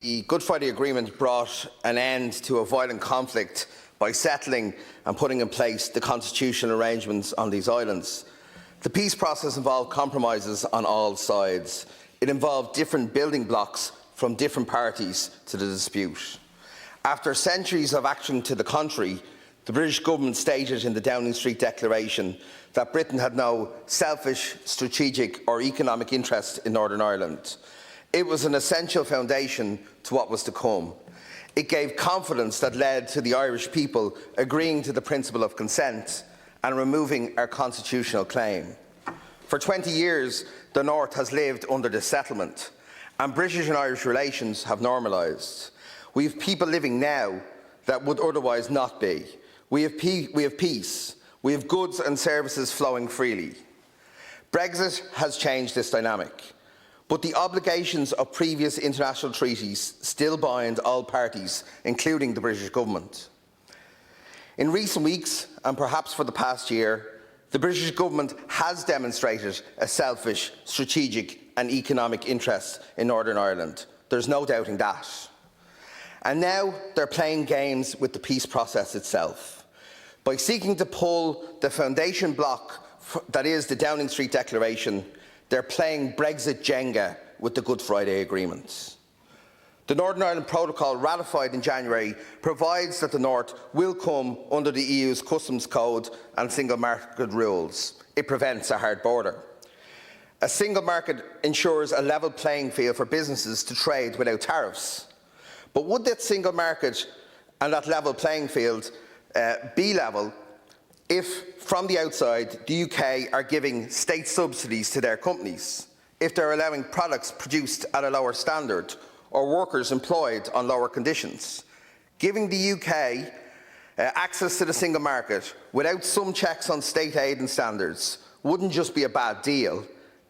The Good Friday Agreement brought an end to a violent conflict by settling and putting in place the constitutional arrangements on these islands. The peace process involved compromises on all sides. It involved different building blocks from different parties to the dispute. After centuries of action to the contrary, the British government stated in the Downing Street Declaration that Britain had no selfish, strategic or economic interest in Northern Ireland. It was an essential foundation to what was to come. It gave confidence that led to the Irish people agreeing to the principle of consent and removing our constitutional claim. For 20 years, the North has lived under this settlement, and British and Irish relations have normalised. We have people living now that would otherwise not be. We have peace. We have goods and services flowing freely. Brexit has changed this dynamic, but the obligations of previous international treaties still bind all parties, including the British government. In recent weeks, and perhaps for the past year, the British government has demonstrated a selfish, strategic and economic interest in Northern Ireland. There's no doubting that. And now they're playing games with the peace process itself. By seeking to pull the foundation block that is the Downing Street Declaration, they're playing Brexit Jenga with the Good Friday Agreement. The Northern Ireland Protocol, ratified in January, provides that the North will come under the EU's customs code and single market rules. It prevents a hard border. A single market ensures a level playing field for businesses to trade without tariffs. But would that single market and that level playing field be level if, from the outside, the UK are giving state subsidies to their companies, if they're allowing products produced at a lower standard or workers employed on lower conditions? Giving the UK access to the single market without some checks on state aid and standards wouldn't just be a bad deal,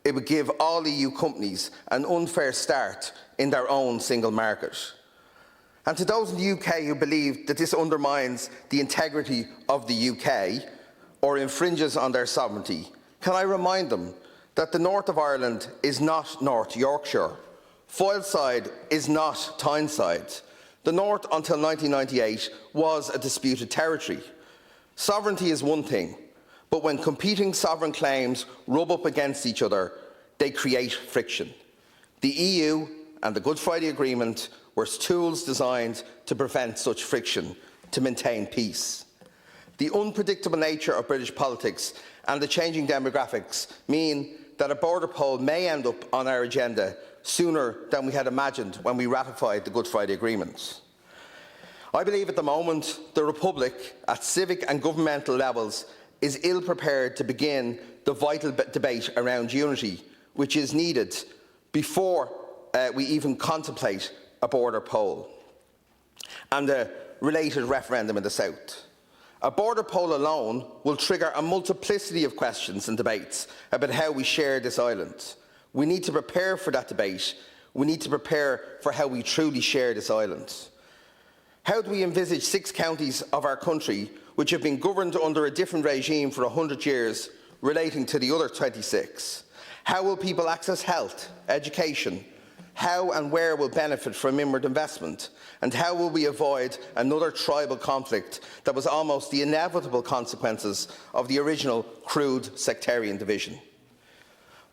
it would give all EU companies an unfair start in their own single market. And to those in the UK who believe that this undermines the integrity of the UK or infringes on their sovereignty, can I remind them that the north of Ireland is not North Yorkshire. Foyleside is not Tyneside. The north until 1998 was a disputed territory. Sovereignty is one thing, but when competing sovereign claims rub up against each other, they create friction. The EU and the Good Friday Agreement were tools designed to prevent such friction, to maintain peace. The unpredictable nature of British politics and the changing demographics mean that a border poll may end up on our agenda sooner than we had imagined when we ratified the Good Friday Agreement. I believe at the moment the Republic, at civic and governmental levels, is ill-prepared to begin the vital debate around unity, which is needed before we even contemplate a border poll and a related referendum in the South. A border poll alone will trigger a multiplicity of questions and debates about how we share this island. We need to prepare for that debate. We need to prepare for how we truly share this island. How do we envisage 6 counties of our country which have been governed under a different regime for 100 years relating to the other 26? How will people access health, education? How and where will benefit from inward investment? And how will we avoid another tribal conflict that was almost the inevitable consequences of the original crude sectarian division?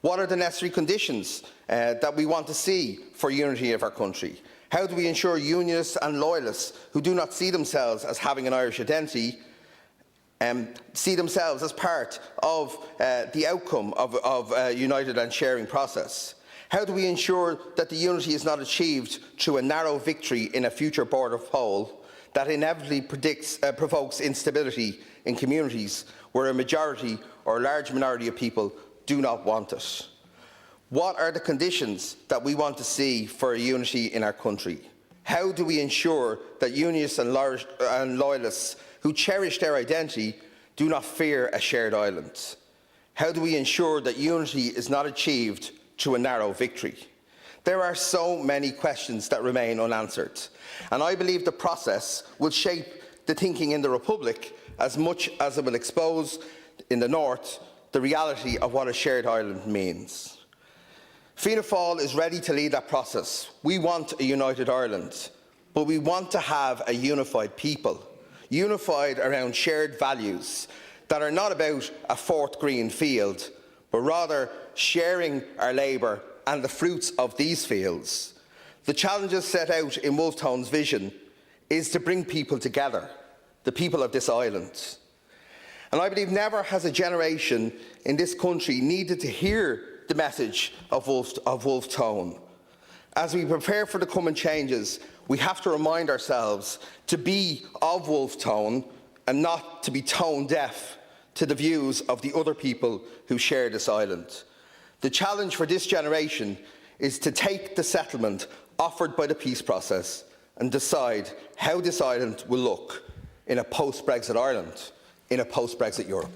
What are the necessary conditions that we want to see for unity of our country? How do we ensure unionists and loyalists who do not see themselves as having an Irish identity see themselves as part of the outcome of a united and sharing process? How do we ensure that the unity is not achieved through a narrow victory in a future border poll that inevitably provokes instability in communities where a majority or a large minority of people do not want it? What are the conditions that we want to see for a unity in our country? How do we ensure that unionists and loyalists who cherish their identity do not fear a shared island? How do we ensure that unity is not achieved through a narrow victory? There are so many questions that remain unanswered, and I believe the process will shape the thinking in the Republic as much as it will expose in the North the reality of what a shared Ireland means. Fianna Fáil is ready to lead that process. We want a united Ireland, but we want to have a unified people, unified around shared values that are not about a fourth green field, but rather sharing our labour and the fruits of these fields. The challenges set out in Wolfe Tone's vision is to bring people together, the people of this island. And I believe never has a generation in this country needed to hear the message of Wolfe Tone. As we prepare for the coming changes, we have to remind ourselves to be of Wolfe Tone and not to be tone deaf to the views of the other people who share this island. The challenge for this generation is to take the settlement offered by the peace process and decide how this island will look in a post-Brexit Ireland, in a post-Brexit Europe.